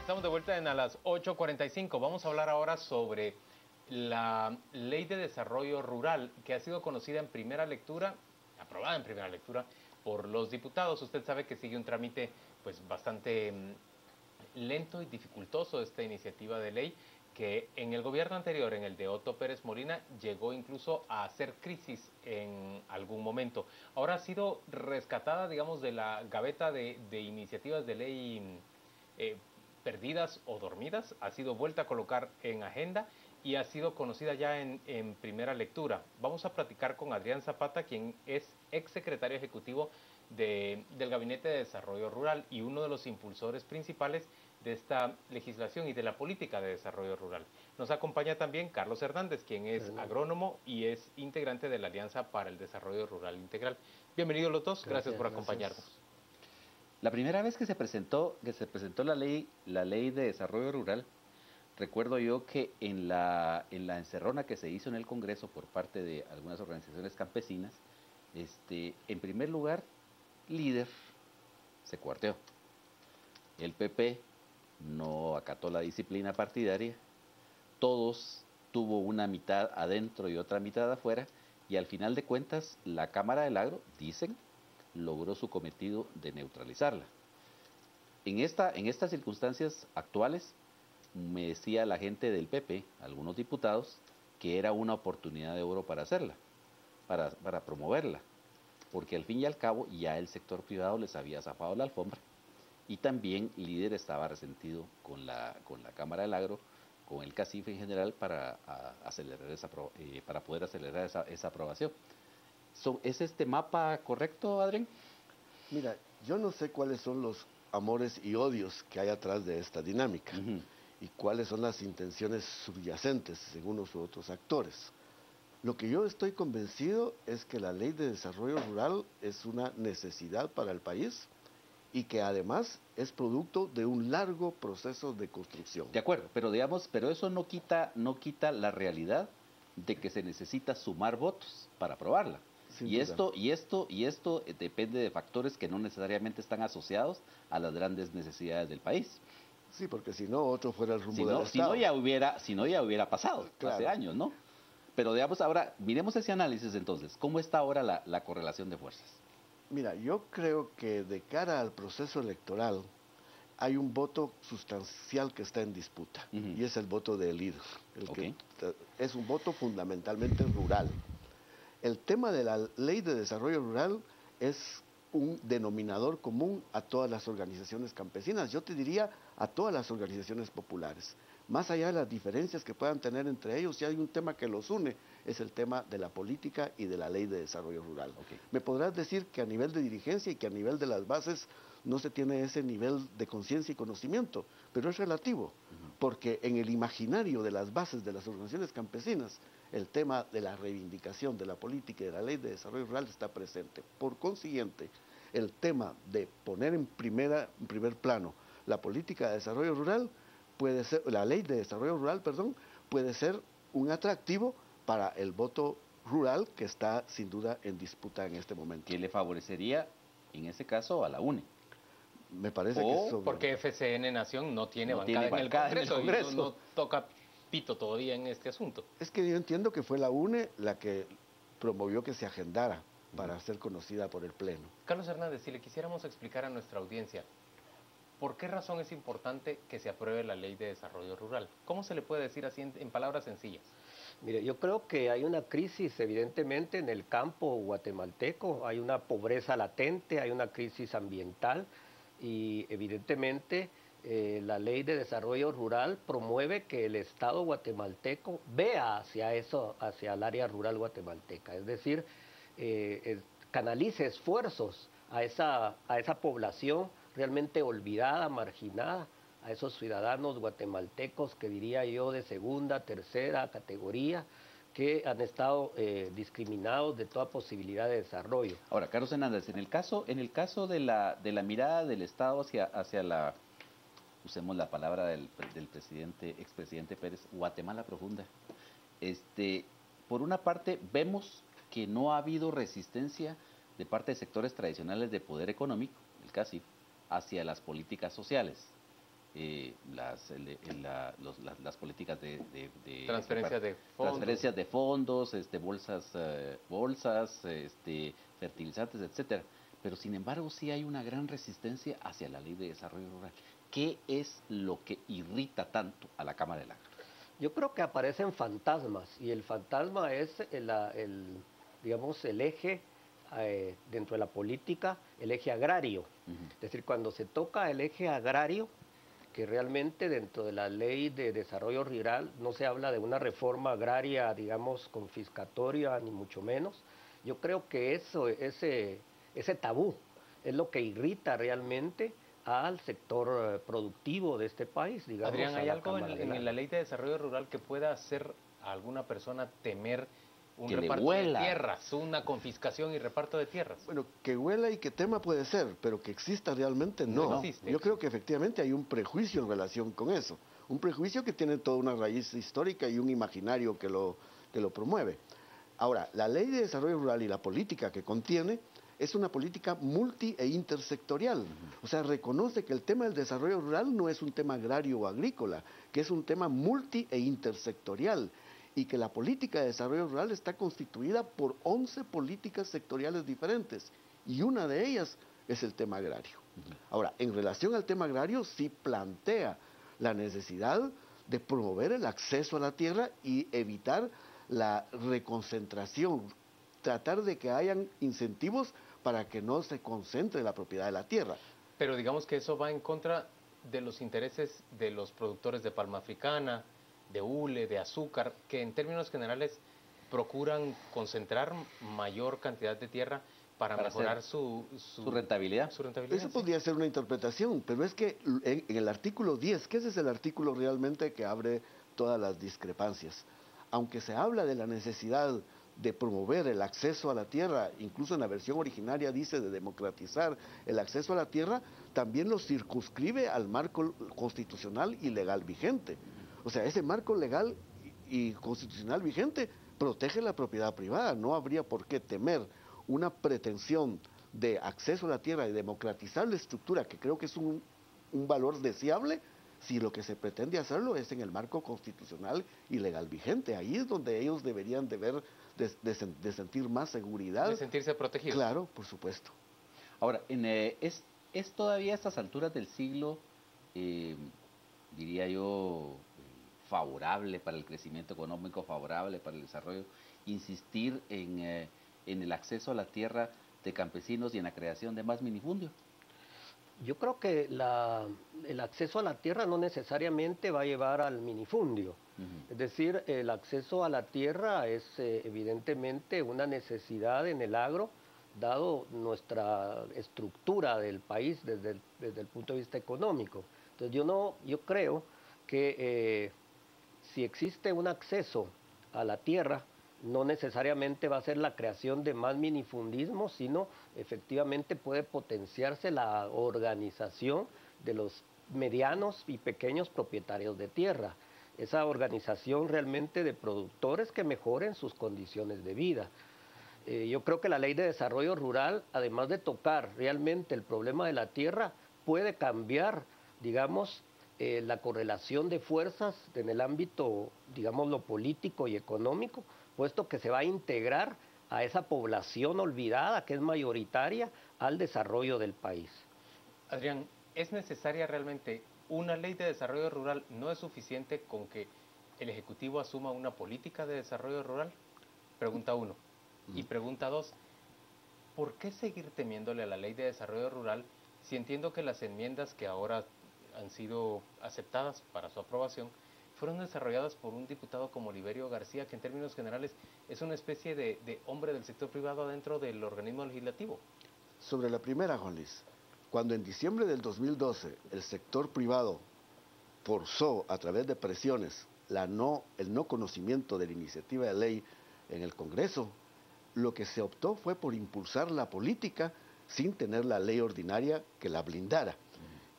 Estamos de vuelta a las 8:45. Vamos a hablar ahora sobre la Ley de Desarrollo Rural, que ha sido conocida en primera lectura, aprobada en primera lectura por los diputados. Usted sabe que sigue un trámite pues bastante lento y dificultoso esta iniciativa de ley, que en el gobierno anterior, en el de Otto Pérez Molina, llegó incluso a hacer crisis en algún momento. Ahora ha sido rescatada, digamos, de la gaveta de iniciativas de ley eh, perdidas o dormidas, ha sido vuelta a colocar en agenda y ha sido conocida ya en primera lectura. Vamos a platicar con Adrián Zapata, quien es exsecretario ejecutivo del Gabinete de Desarrollo Rural y uno de los impulsores principales de esta legislación y de la política de desarrollo rural. Nos acompaña también Carlos Hernández, quien es agrónomo y es integrante de la Alianza para el Desarrollo Rural Integral. Bienvenidos los dos, gracias por acompañarnos. La primera vez que se presentó la ley de desarrollo rural, recuerdo yo que en la encerrona que se hizo en el Congreso por parte de algunas organizaciones campesinas, en primer lugar, Líder se cuarteó. El PP no acató la disciplina partidaria, todos tuvo una mitad adentro y otra mitad afuera, y al final de cuentas la Cámara del Agro, dicen, logró su cometido de neutralizarla. En estas circunstancias actuales, me decía la gente del PP, algunos diputados, que era una oportunidad de oro para hacerla, para promoverla, porque al fin y al cabo ya el sector privado les había zafado la alfombra y también Líder estaba resentido con la Cámara del Agro, con el CACIF en general para poder acelerar esa aprobación. ¿Es este mapa correcto, Adrián? Mira, yo no sé cuáles son los amores y odios que hay atrás de esta dinámica y cuáles son las intenciones subyacentes según unos u otros actores. Lo que yo estoy convencido es que la Ley de Desarrollo Rural es una necesidad para el país y que además es producto de un largo proceso de construcción. De acuerdo, pero eso no quita la realidad de que se necesita sumar votos para aprobarla. Y esto depende de factores que no necesariamente están asociados a las grandes necesidades del país. Sí, porque si no, otro fuera el rumbo del Estado. Si no ya hubiera pasado, claro, hace años, ¿no? Pero digamos ahora, miremos ese análisis entonces. ¿Cómo está ahora la correlación de fuerzas? Mira, yo creo que de cara al proceso electoral hay un voto sustancial que está en disputa, y es el voto del líder, que es un voto fundamentalmente rural. El tema de la Ley de Desarrollo Rural es un denominador común a todas las organizaciones campesinas, yo te diría a todas las organizaciones populares. Más allá de las diferencias que puedan tener entre ellos, si hay un tema que los une, es el tema de la política y de la Ley de Desarrollo Rural. Me podrás decir que a nivel de dirigencia y que a nivel de las bases no se tiene ese nivel de conciencia y conocimiento, pero es relativo, porque en el imaginario de las bases de las organizaciones campesinas, el tema de la reivindicación de la política y de la Ley de Desarrollo Rural está presente. Por consiguiente, el tema de poner en primer plano la política de desarrollo rural puede ser, la Ley de Desarrollo Rural, perdón, puede ser un atractivo para el voto rural que está sin duda en disputa en este momento. ¿Qué le favorecería en ese caso a la UNE? Me parece que es porque FCN Nación no tiene bancada en el Congreso y no toca pito todavía en este asunto. Es que yo entiendo que fue la UNE la que promovió que se agendara para ser conocida por el Pleno. Carlos Hernández, si le quisiéramos explicar a nuestra audiencia, ¿por qué razón es importante que se apruebe la Ley de Desarrollo Rural? ¿Cómo se le puede decir así en palabras sencillas? Mire, yo creo que hay una crisis evidentemente en el campo guatemalteco, hay una pobreza latente, hay una crisis ambiental y evidentemente la Ley de Desarrollo Rural promueve que el Estado guatemalteco vea hacia eso, hacia el área rural guatemalteca, es decir, canalice esfuerzos a esa población realmente olvidada, marginada, a esos ciudadanos guatemaltecos que diría yo de segunda, tercera categoría, que han estado discriminados de toda posibilidad de desarrollo. Ahora, Carlos Hernández, en el caso de la mirada del Estado hacia la, usemos la palabra del expresidente Pérez, Guatemala profunda, por una parte vemos que no ha habido resistencia de parte de sectores tradicionales de poder económico, el CACIF, hacia las políticas sociales. las políticas transferencias de fondos, transferencias de fondos, bolsas, fertilizantes, etcétera. Pero sin embargo sí hay una gran resistencia hacia la ley de desarrollo rural. ¿Qué es lo que irrita tanto a la Cámara del Agro? Yo creo que aparecen fantasmas y el fantasma es digamos, el eje dentro de la política, el eje agrario. Es decir, cuando se toca el eje agrario, que realmente dentro de la ley de desarrollo rural no se habla de una reforma agraria, digamos, confiscatoria, ni mucho menos. Yo creo que ese tabú es lo que irrita realmente al sector productivo de este país, digamos. Adrián, ¿hay algo en la ley de desarrollo rural que pueda hacer a alguna persona temer un reparto de tierras, una confiscación y reparto de tierras? Bueno, que huela y que tema puede ser, pero que exista realmente no. Existe. Yo creo que efectivamente hay un prejuicio en relación con eso. Un prejuicio que tiene toda una raíz histórica y un imaginario que lo promueve. Ahora, la ley de desarrollo rural y la política que contiene es una política multi e intersectorial. O sea, reconoce que el tema del desarrollo rural no es un tema agrario o agrícola, que es un tema multi e intersectorial, y que la política de desarrollo rural está constituida por 11 políticas sectoriales diferentes, y una de ellas es el tema agrario. Ahora, en relación al tema agrario, sí plantea la necesidad de promover el acceso a la tierra y evitar la reconcentración, tratar de que hayan incentivos para que no se concentre la propiedad de la tierra. Pero digamos que eso va en contra de los intereses de los productores de palma africana, de hule, de azúcar, que en términos generales procuran concentrar mayor cantidad de tierra para mejorar su rentabilidad. Eso podría ser una interpretación, pero es que en el artículo 10, que ese es el artículo realmente que abre todas las discrepancias. Aunque se habla de la necesidad de promover el acceso a la tierra, incluso en la versión originaria dice de democratizar el acceso a la tierra, también lo circunscribe al marco constitucional y legal vigente. O sea, ese marco legal y constitucional vigente protege la propiedad privada. No habría por qué temer una pretensión de acceso a la tierra y democratizar la estructura, que creo que es un valor deseable, si lo que se pretende hacerlo es en el marco constitucional y legal vigente. Ahí es donde ellos deberían de sentir más seguridad. De sentirse protegidos. Claro, por supuesto. Ahora, es todavía a estas alturas del siglo, diría yo, favorable para el crecimiento económico, favorable para el desarrollo, insistir en el acceso a la tierra de campesinos y en la creación de más minifundios. Yo creo que el acceso a la tierra no necesariamente va a llevar al minifundio. Es decir, el acceso a la tierra es evidentemente una necesidad en el agro, dado nuestra estructura del país desde el punto de vista económico. Entonces yo creo que si existe un acceso a la tierra, no necesariamente va a ser la creación de más minifundismo, sino efectivamente puede potenciarse la organización de los medianos y pequeños propietarios de tierra. Esa organización realmente de productores que mejoren sus condiciones de vida. Yo creo que la ley de desarrollo rural, además de tocar realmente el problema de la tierra, puede cambiar, digamos, la correlación de fuerzas en el ámbito, digamos, lo político y económico, puesto que se va a integrar a esa población olvidada que es mayoritaria al desarrollo del país. Adrián, ¿es necesaria realmente una ley de desarrollo rural? ¿No es suficiente con que el Ejecutivo asuma una política de desarrollo rural? Pregunta 1. Y pregunta 2, ¿por qué seguir temiéndole a la ley de desarrollo rural si entiendo que las enmiendas que ahora han sido aceptadas para su aprobación fueron desarrolladas por un diputado como Oliverio García, que en términos generales es una especie de hombre del sector privado dentro del organismo legislativo? Sobre la primera, Juan Luis, cuando en diciembre del 2012 el sector privado forzó a través de presiones el no conocimiento de la iniciativa de ley en el Congreso, lo que se optó fue por impulsar la política sin tener la ley ordinaria que la blindara.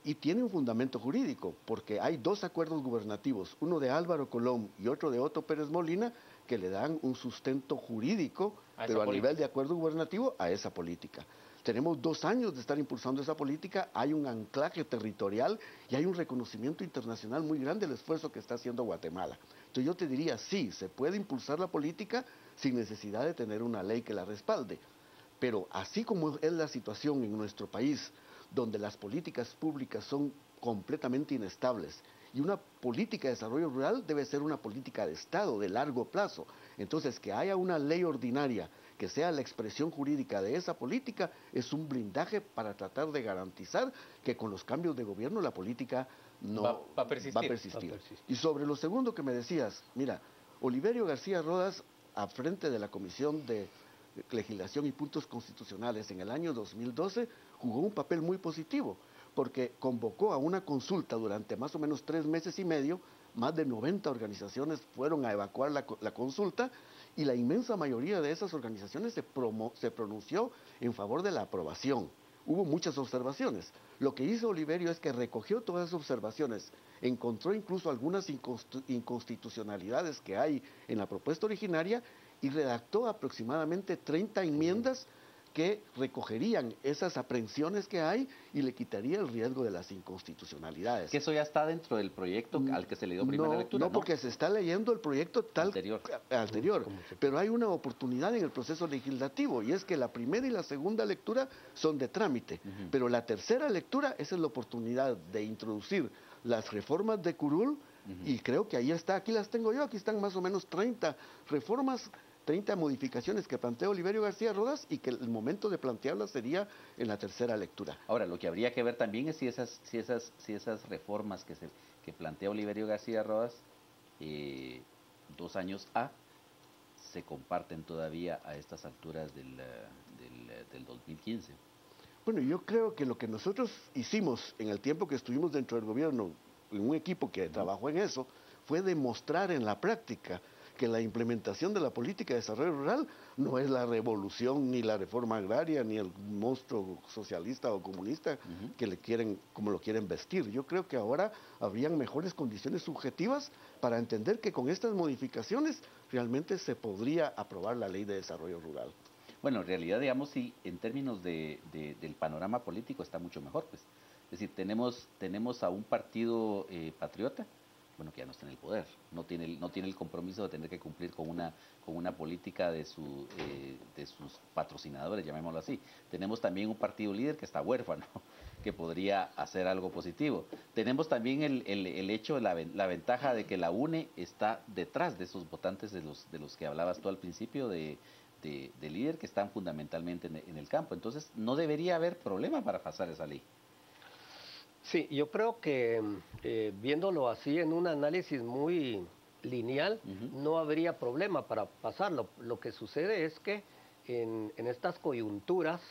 Y tiene un fundamento jurídico, porque hay 2 acuerdos gubernativos, uno de Álvaro Colón y otro de Otto Pérez Molina, que le dan un sustento jurídico, pero a nivel de acuerdo gubernativo, a esa política. Tenemos 2 años de estar impulsando esa política, hay un anclaje territorial y hay un reconocimiento internacional muy grande del esfuerzo que está haciendo Guatemala. Entonces yo te diría, sí, se puede impulsar la política sin necesidad de tener una ley que la respalde. Pero así como es la situación en nuestro país, donde las políticas públicas son completamente inestables, y una política de desarrollo rural debe ser una política de Estado de largo plazo. Entonces, que haya una ley ordinaria que sea la expresión jurídica de esa política es un blindaje para tratar de garantizar que con los cambios de gobierno la política no va a persistir. Y sobre lo segundo que me decías, mira, Oliverio García Rodas, a frente de la Comisión de Legislación y Puntos Constitucionales en el año 2012, jugó un papel muy positivo, porque convocó a una consulta durante más o menos 3 meses y medio, más de 90 organizaciones fueron a evacuar la consulta, y la inmensa mayoría de esas organizaciones se pronunció en favor de la aprobación. Hubo muchas observaciones. Lo que hizo Oliverio es que recogió todas esas observaciones, encontró incluso algunas inconstitucionalidades que hay en la propuesta originaria y redactó aproximadamente 30 enmiendas que recogerían esas aprehensiones que hay y le quitaría el riesgo de las inconstitucionalidades. Que eso ya está dentro del proyecto al que se le dio primera lectura, ¿no? Porque se está leyendo el proyecto anterior, pero hay una oportunidad en el proceso legislativo, y es que la primera y la segunda lectura son de trámite, pero la tercera lectura, esa es la oportunidad de introducir las reformas de Curul, y creo que ahí está, aquí las tengo yo, aquí están más o menos 30 reformas, 30 modificaciones que plantea Oliverio García Rodas, y que el momento de plantearlas sería en la tercera lectura. Ahora, lo que habría que ver también es si esas reformas que plantea Oliverio García Rodas, 2 años se comparten todavía a estas alturas del 2015. Bueno, yo creo que lo que nosotros hicimos en el tiempo que estuvimos dentro del gobierno, en un equipo que trabajó en eso, fue demostrar en la práctica que la implementación de la política de desarrollo rural no es la revolución, ni la reforma agraria, ni el monstruo socialista o comunista que le quieren, como lo quieren vestir. Yo creo que ahora habrían mejores condiciones subjetivas para entender que con estas modificaciones realmente se podría aprobar la ley de desarrollo rural. Bueno, en realidad, digamos, sí, en términos del panorama político está mucho mejor, pues. Es decir, tenemos a un partido patriota, bueno, que ya no está en el poder, no tiene el compromiso de tener que cumplir con una política de sus patrocinadores, llamémoslo así. Tenemos también un partido líder que está huérfano, que podría hacer algo positivo. Tenemos también el hecho, la ventaja de que la UNE está detrás de esos votantes de los que hablabas tú al principio, de líder, que están fundamentalmente en el campo. Entonces, no debería haber problema para pasar esa ley. Sí, yo creo que viéndolo así en un análisis muy lineal, no habría problema para pasarlo. Lo que sucede es que en estas coyunturas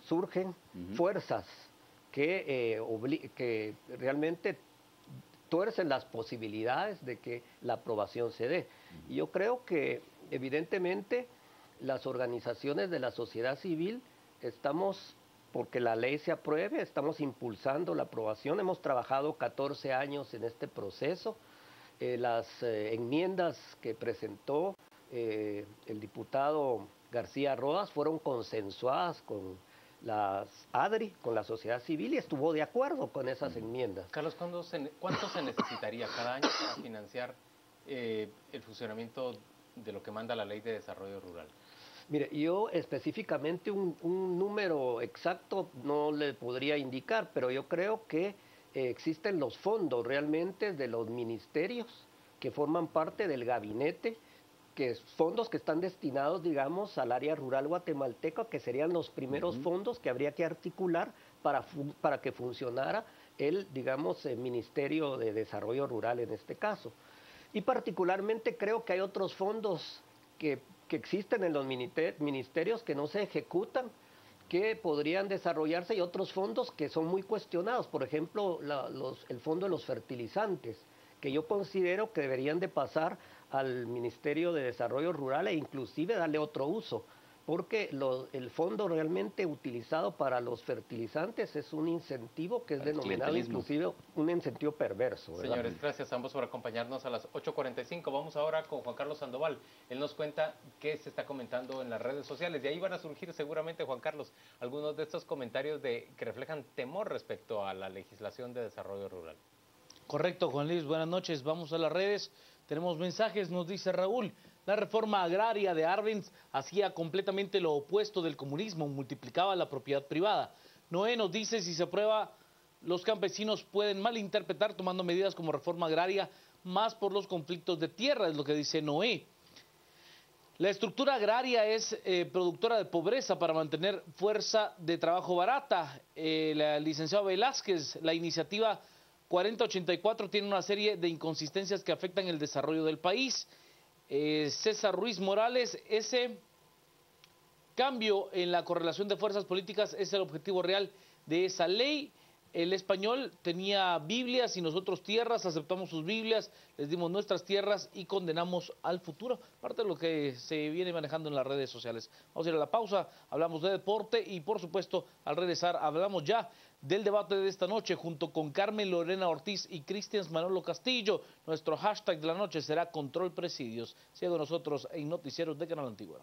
surgen fuerzas que realmente tuercen las posibilidades de que la aprobación se dé. Y yo creo que evidentemente las organizaciones de la sociedad civil estamos, porque la ley se apruebe, estamos impulsando la aprobación. Hemos trabajado 14 años en este proceso. Las enmiendas que presentó el diputado García Rodas fueron consensuadas con las ADRI, con la sociedad civil, y estuvo de acuerdo con esas enmiendas. Carlos, ¿cuánto se necesitaría cada año para financiar el funcionamiento de lo que manda la Ley de Desarrollo Rural? Mire, yo específicamente un número exacto no le podría indicar, pero yo creo que existen los fondos realmente de los ministerios que forman parte del gabinete, que fondos que están destinados, digamos, al área rural guatemalteca, que serían los primeros fondos que habría que articular para que funcionara el, digamos, Ministerio de Desarrollo Rural en este caso. Y particularmente creo que hay otros fondos que existen en los ministerios que no se ejecutan, que podrían desarrollarse, y otros fondos que son muy cuestionados. Por ejemplo, el fondo de los fertilizantes, que yo considero que deberían de pasar al Ministerio de Desarrollo Rural e inclusive darle otro uso. porque el fondo realmente utilizado para los fertilizantes es un incentivo que es denominado inclusive un incentivo perverso, ¿verdad? Señores, gracias a ambos por acompañarnos a las 8:45. Vamos ahora con Juan Carlos Sandoval. Él nos cuenta qué se está comentando en las redes sociales. De ahí van a surgir seguramente, Juan Carlos, algunos de estos comentarios que reflejan temor respecto a la legislación de desarrollo rural. Correcto, Juan Luis, buenas noches. Vamos a las redes. Tenemos mensajes, nos dice Raúl. La reforma agraria de Arbenz hacía completamente lo opuesto del comunismo, multiplicaba la propiedad privada. Noé nos dice, si se aprueba, los campesinos pueden malinterpretar tomando medidas como reforma agraria, más por los conflictos de tierra, es lo que dice Noé. La estructura agraria es productora de pobreza para mantener fuerza de trabajo barata. La licenciada Velázquez, la iniciativa 4084 tiene una serie de inconsistencias que afectan el desarrollo del país. César Ruiz Morales, ese cambio en la correlación de fuerzas políticas es el objetivo real de esa ley. El español tenía Biblias y nosotros tierras, aceptamos sus Biblias, les dimos nuestras tierras y condenamos al futuro. Parte de lo que se viene manejando en las redes sociales. Vamos a ir a la pausa, hablamos de deporte y por supuesto al regresar hablamos ya del debate de esta noche junto con Carmen Lorena Ortiz y Cristian Manolo Castillo. Nuestro hashtag de la noche será Control Presidios. Sigue con nosotros en Noticieros de Canal Antigua.